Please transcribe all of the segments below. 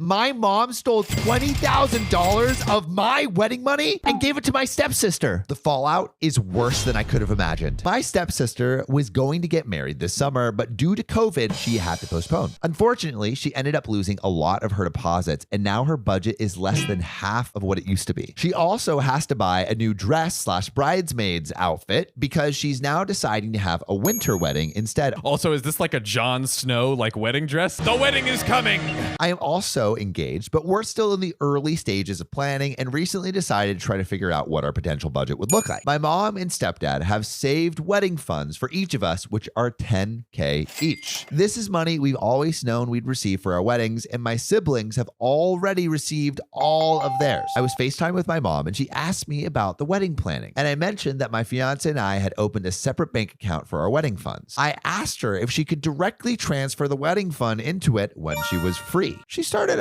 My mom stole $20,000 of my wedding money and gave it to my stepsister. The fallout is worse than I could have imagined. My stepsister was going to get married this summer, but due to COVID, she had to postpone. Unfortunately, she ended up losing a lot of her deposits, and now her budget is less than half of what it used to be. She also has to buy a new dress/bridesmaid's outfit because she's now deciding to have a winter wedding instead. Also, is this like a Jon Snow wedding dress? The wedding is coming. I am also engaged, but we're still in the early stages of planning and recently decided to try to figure out what our potential budget would look like. My mom and stepdad have saved wedding funds for each of us, which are $10K each. This is money we've always known we'd receive for our weddings, and my siblings have already received all of theirs. I was FaceTime with my mom and she asked me about the wedding planning, and I mentioned that my fiance and I had opened a separate bank account for our wedding funds. I asked her if she could directly transfer the wedding fund into it when she was free. She started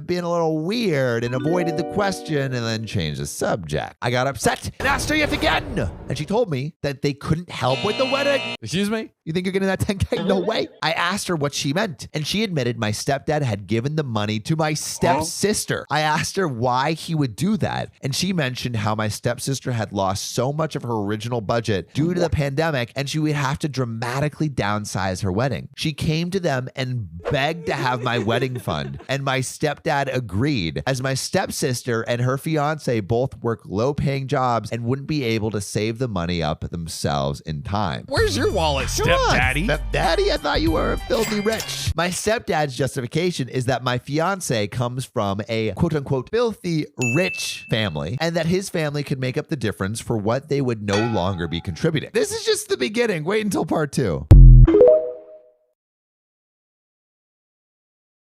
being a little weird and avoided the question and then changed the subject. I got upset and asked her yet again, and she told me that they couldn't help with the wedding. Excuse me? You think you're getting that 10K? No way. I asked her what she meant, and she admitted my stepdad had given the money to my stepsister. I asked her why he would do that, and she mentioned how my stepsister had lost so much of her original budget due to the pandemic, and she would have to dramatically downsize her wedding. She came to them and begged to have my wedding fund, and my stepdad agreed, as my stepsister and her fiance both work low-paying jobs and wouldn't be able to save the money up themselves in time. Where's your wallet, stepdaddy? Stepdaddy? I thought you were filthy rich. My stepdad's justification is that my fiance comes from a quote-unquote filthy rich family, and that his family could make up the difference for what they would no longer be contributing. This is just the beginning. Wait until part 2.